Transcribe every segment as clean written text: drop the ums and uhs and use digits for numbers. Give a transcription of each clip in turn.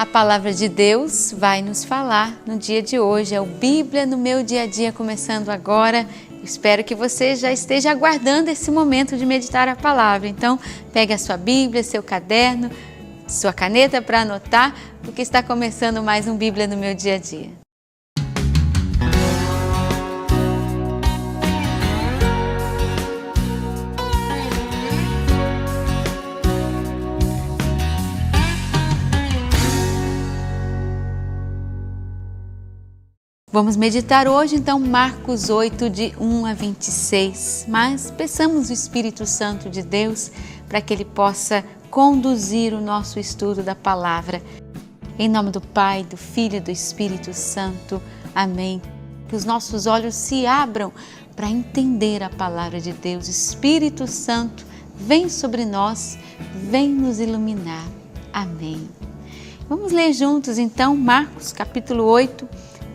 A palavra de Deus vai nos falar no dia de hoje. É o Bíblia no meu dia a dia começando agora. Espero que você já esteja aguardando esse momento de meditar a palavra. Então, pegue a sua Bíblia, seu caderno, sua caneta para anotar, porque está começando mais um Bíblia no meu dia a dia. Vamos meditar hoje, então, Marcos 8, de 1 a 26. Mas peçamos o Espírito Santo de Deus para que Ele possa conduzir o nosso estudo da palavra. Em nome do Pai, do Filho e do Espírito Santo. Amém. Que os nossos olhos se abram para entender a palavra de Deus. Espírito Santo, vem sobre nós, vem nos iluminar. Amém. Vamos ler juntos, então, Marcos capítulo 8,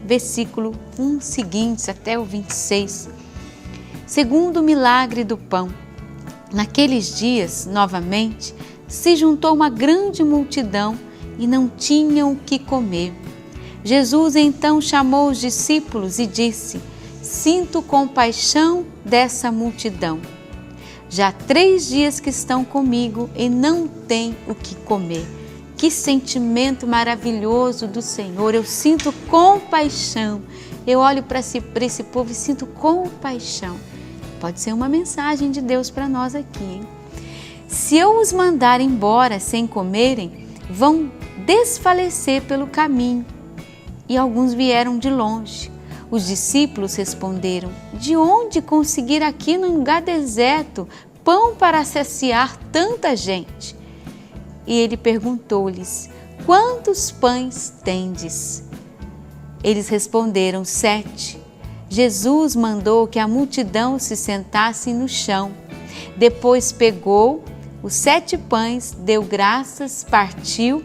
versículo 1 seguintes até o 26. Segundo o milagre do pão. Naqueles dias, novamente, se juntou uma grande multidão e não tinham o que comer. Jesus então chamou os discípulos e disse: Sinto compaixão dessa multidão. Já há 3 dias que estão comigo e não têm o que comer. Que sentimento maravilhoso do Senhor, eu sinto compaixão. Eu olho para esse povo e sinto compaixão. Pode ser uma mensagem de Deus para nós aqui, hein? Se eu os mandar embora sem comerem, vão desfalecer pelo caminho. E alguns vieram de longe. Os discípulos responderam: De onde conseguir aqui num lugar deserto pão para saciar tanta gente? E ele perguntou-lhes: Quantos pães tendes? Eles responderam: 7. Jesus mandou que a multidão se sentasse no chão. Depois pegou os 7 pães, deu graças, partiu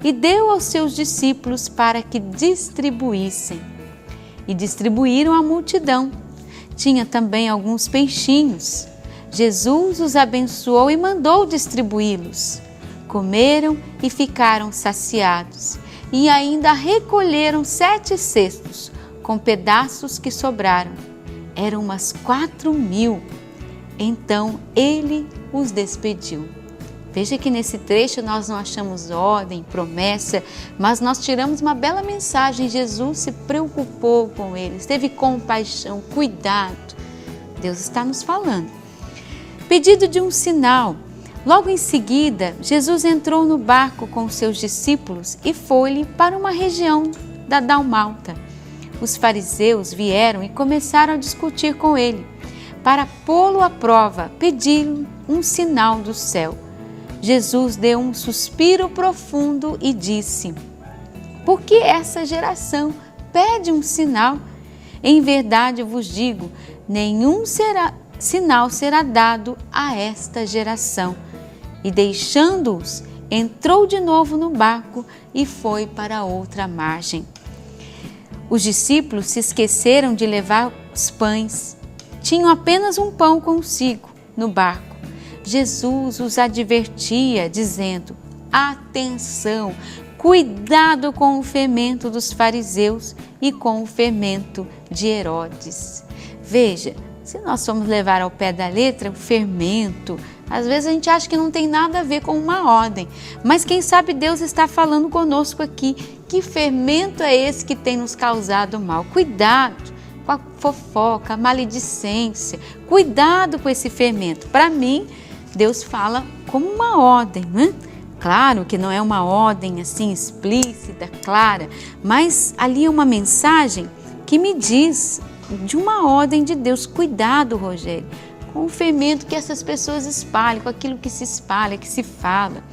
e deu aos seus discípulos para que distribuíssem. E distribuíram à multidão. Tinha também alguns peixinhos. Jesus os abençoou e mandou distribuí-los. Comeram e ficaram saciados, e ainda recolheram 7 cestos, com pedaços que sobraram. Eram umas 4.000. Então ele os despediu. Veja que nesse trecho nós não achamos ordem, promessa, mas nós tiramos uma bela mensagem. Jesus se preocupou com eles, teve compaixão, cuidado. Deus está nos falando. Pedido de um sinal. Logo em seguida, Jesus entrou no barco com seus discípulos e foi-lhe para uma região da Dalmácia. Os fariseus vieram e começaram a discutir com ele. Para pô-lo à prova, pediram um sinal do céu. Jesus deu um suspiro profundo e disse: Por que essa geração pede um sinal? Em verdade vos digo, nenhum sinal será dado a esta geração. E deixando-os, entrou de novo no barco e foi para outra margem. Os discípulos se esqueceram de levar os pães. Tinham apenas um pão consigo no barco. Jesus os advertia, dizendo: Atenção, cuidado com o fermento dos fariseus e com o fermento de Herodes. Veja, se nós formos levar ao pé da letra, o fermento, às vezes a gente acha que não tem nada a ver com uma ordem, mas quem sabe Deus está falando conosco aqui. Que fermento é esse que tem nos causado mal? Cuidado com a fofoca, a maledicência, cuidado com esse fermento. Para mim, Deus fala como uma ordem, né? Claro que não é uma ordem assim explícita, clara, mas ali é uma mensagem que me diz de uma ordem de Deus. Cuidado, Rogério, com o fermento que essas pessoas espalham, com aquilo que se espalha, que se fala.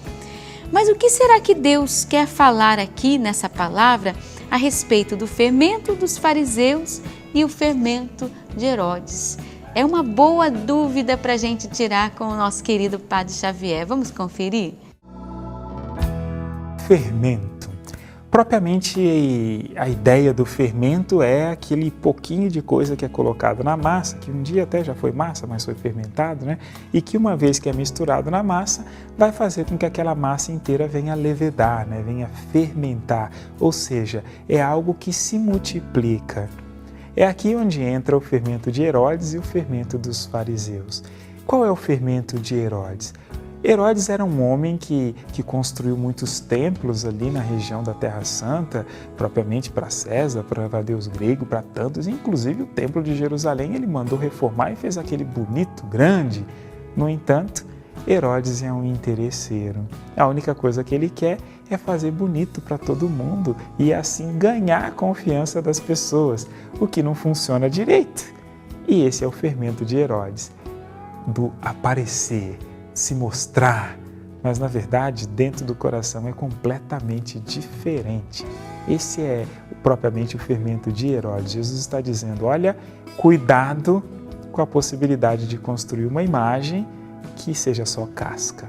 Mas o que será que Deus quer falar aqui nessa palavra a respeito do fermento dos fariseus e o fermento de Herodes? É uma boa dúvida para a gente tirar com o nosso querido Padre Xavier. Vamos conferir? Fermento. Propriamente a ideia do fermento é aquele pouquinho de coisa que é colocado na massa, que um dia até já foi massa, mas foi fermentado, né? E que uma vez que é misturado na massa, vai fazer com que aquela massa inteira venha levedar, né? Venha fermentar, ou seja, é algo que se multiplica. É aqui onde entra o fermento de Herodes e o fermento dos fariseus. Qual é o fermento de Herodes? Herodes era um homem que construiu muitos templos ali na região da Terra Santa, propriamente para César, para Deus grego, para tantos, inclusive o Templo de Jerusalém ele mandou reformar e fez aquele bonito, grande. No entanto, Herodes é um interesseiro. A única coisa que ele quer é fazer bonito para todo mundo e assim ganhar a confiança das pessoas, o que não funciona direito. E esse é o fermento de Herodes, do aparecer, se mostrar, mas na verdade dentro do coração é completamente diferente. Esse é propriamente o fermento de Herodes. Jesus está dizendo, olha, cuidado com a possibilidade de construir uma imagem que seja só casca.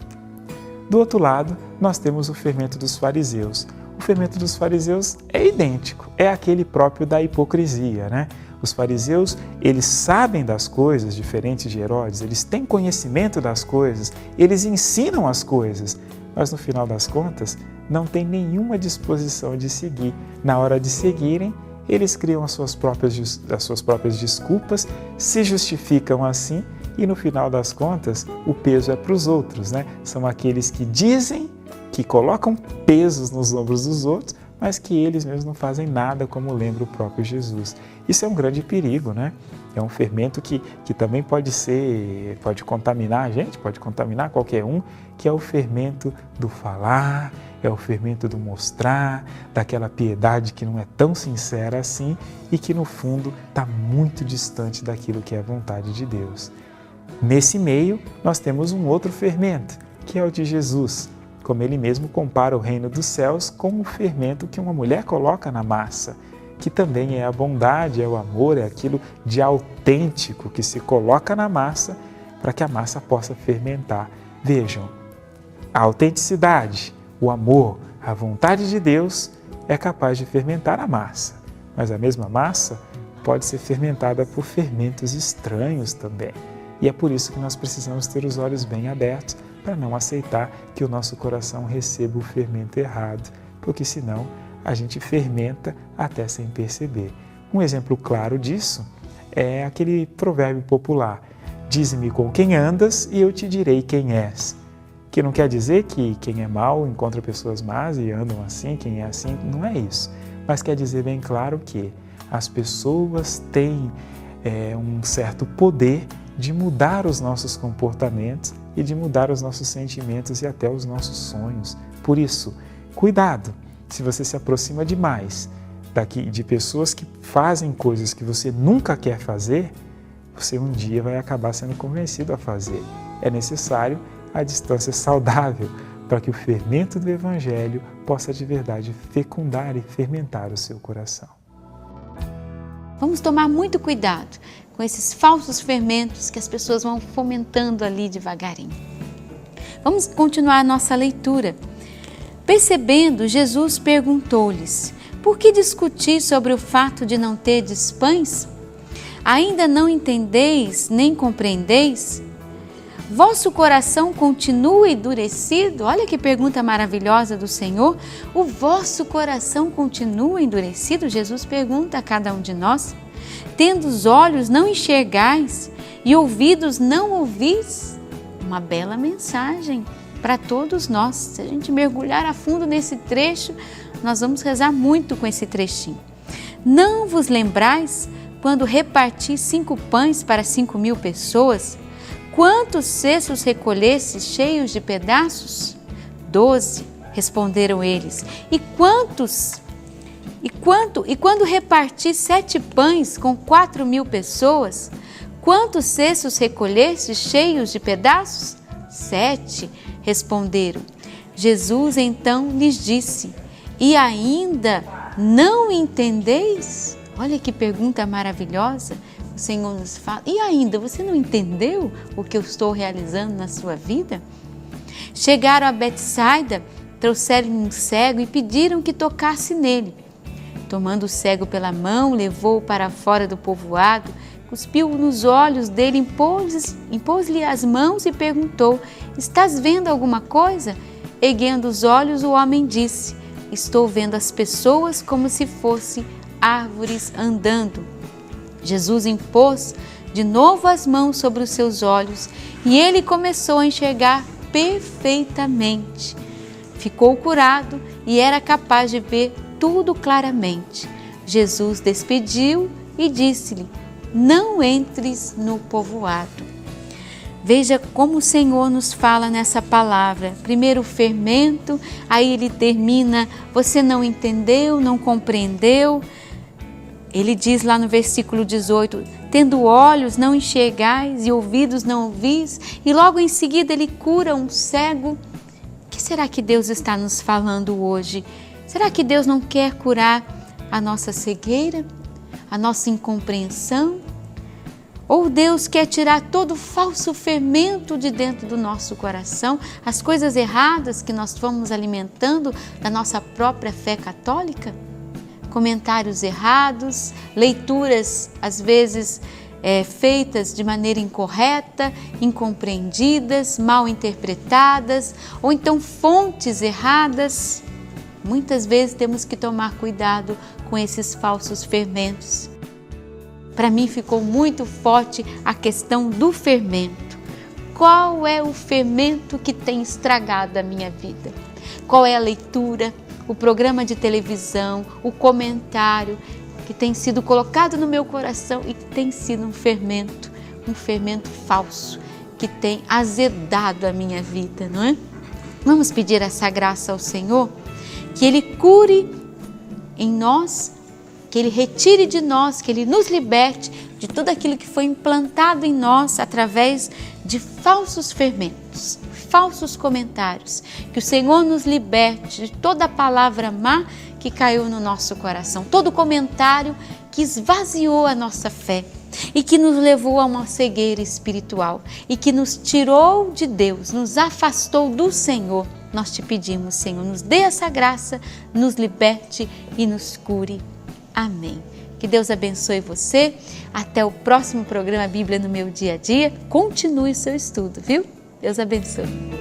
Do outro lado, nós temos o fermento dos fariseus. O fermento dos fariseus é idêntico, é aquele próprio da hipocrisia, né? Os fariseus, eles sabem das coisas, diferentes de Herodes, eles têm conhecimento das coisas, eles ensinam as coisas, mas no final das contas, não têm nenhuma disposição de seguir. Na hora de seguirem, eles criam as suas próprias desculpas, se justificam assim e no final das contas, o peso é para os outros, né? São aqueles que dizem, que colocam pesos nos ombros dos outros, mas que eles mesmos não fazem nada, como lembra o próprio Jesus. Isso é um grande perigo, né? É um fermento que também pode contaminar a gente, pode contaminar qualquer um, que é o fermento do falar, é o fermento do mostrar, daquela piedade que não é tão sincera assim e que no fundo está muito distante daquilo que é a vontade de Deus. Nesse meio, nós temos um outro fermento, que é o de Jesus. Como ele mesmo compara o reino dos céus com o fermento que uma mulher coloca na massa, que também é a bondade, é o amor, é aquilo de autêntico que se coloca na massa para que a massa possa fermentar. Vejam, a autenticidade, o amor, a vontade de Deus é capaz de fermentar a massa, mas a mesma massa pode ser fermentada por fermentos estranhos também. E é por isso que nós precisamos ter os olhos bem abertos para não aceitar que o nosso coração receba o fermento errado, porque senão a gente fermenta até sem perceber. Um exemplo claro disso é aquele provérbio popular, dize-me com quem andas e eu te direi quem és. Que não quer dizer que quem é mau encontra pessoas más e andam assim, quem é assim, não é isso. Mas quer dizer bem claro que as pessoas têm um certo poder de mudar os nossos comportamentos e de mudar os nossos sentimentos e até os nossos sonhos. Por isso, cuidado, se você se aproxima demais de pessoas que fazem coisas que você nunca quer fazer, você um dia vai acabar sendo convencido a fazer. É necessário a distância saudável para que o fermento do Evangelho possa de verdade fecundar e fermentar o seu coração. Vamos tomar muito cuidado com esses falsos fermentos que as pessoas vão fomentando ali devagarinho. Vamos continuar a nossa leitura. Percebendo, Jesus perguntou-lhes, por que discutir sobre o fato de não terdes pães? Ainda não entendeis nem compreendeis? Vosso coração continua endurecido? Olha que pergunta maravilhosa do Senhor. O vosso coração continua endurecido? Jesus pergunta a cada um de nós. Tendo os olhos não enxergais e ouvidos não ouvis? Uma bela mensagem para todos nós. Se a gente mergulhar a fundo nesse trecho, nós vamos rezar muito com esse trechinho. Não vos lembrais quando reparti 5 pães para 5.000 pessoas? Quantos cestos recolhestes cheios de pedaços? 12, responderam eles. E quando reparti 7 pães com 4.000 pessoas, quantos cestos recolhestes cheios de pedaços? 7, responderam. Jesus então lhes disse, e ainda não entendeis? Olha que pergunta maravilhosa. O Senhor nos fala, e ainda você não entendeu o que eu estou realizando na sua vida? Chegaram a Betsaida trouxeram um cego e pediram que tocasse nele. Tomando o cego pela mão, levou-o para fora do povoado, cuspiu nos olhos dele, impôs-lhe as mãos e perguntou: estás vendo alguma coisa? Erguendo os olhos, o homem disse: estou vendo as pessoas como se fossem árvores andando. Jesus impôs de novo as mãos sobre os seus olhos e ele começou a enxergar perfeitamente. Ficou curado e era capaz de ver tudo claramente. Jesus despediu e disse-lhe: não entres no povoado. Veja como o Senhor nos fala nessa palavra. Primeiro o fermento, aí ele termina: você não entendeu, não compreendeu. Ele diz lá no versículo 18: tendo olhos não enxergais e ouvidos não ouvis, e logo em seguida ele cura um cego. O que será que Deus está nos falando hoje? Será que Deus não quer curar a nossa cegueira, a nossa incompreensão? Ou Deus quer tirar todo o falso fermento de dentro do nosso coração, as coisas erradas que nós fomos alimentando da nossa própria fé católica? Comentários errados, leituras às vezes feitas de maneira incorreta, incompreendidas, mal interpretadas, ou então fontes erradas. Muitas vezes temos que tomar cuidado com esses falsos fermentos. Para mim ficou muito forte a questão do fermento. Qual é o fermento que tem estragado a minha vida? Qual é a leitura, o programa de televisão, o comentário que tem sido colocado no meu coração e que tem sido um fermento falso, que tem azedado a minha vida, não é? Vamos pedir essa graça ao Senhor, que Ele cure em nós, que Ele retire de nós, que Ele nos liberte de tudo aquilo que foi implantado em nós através de falsos fermentos, falsos comentários. Que o Senhor nos liberte de toda a palavra má que caiu no nosso coração, todo comentário que esvaziou a nossa fé e que nos levou a uma cegueira espiritual e que nos tirou de Deus, nos afastou do Senhor. Nós te pedimos, Senhor, nos dê essa graça, nos liberte e nos cure. Amém. Que Deus abençoe você. Até o próximo programa Bíblia no Meu Dia a Dia. Continue o seu estudo, viu? Deus abençoe.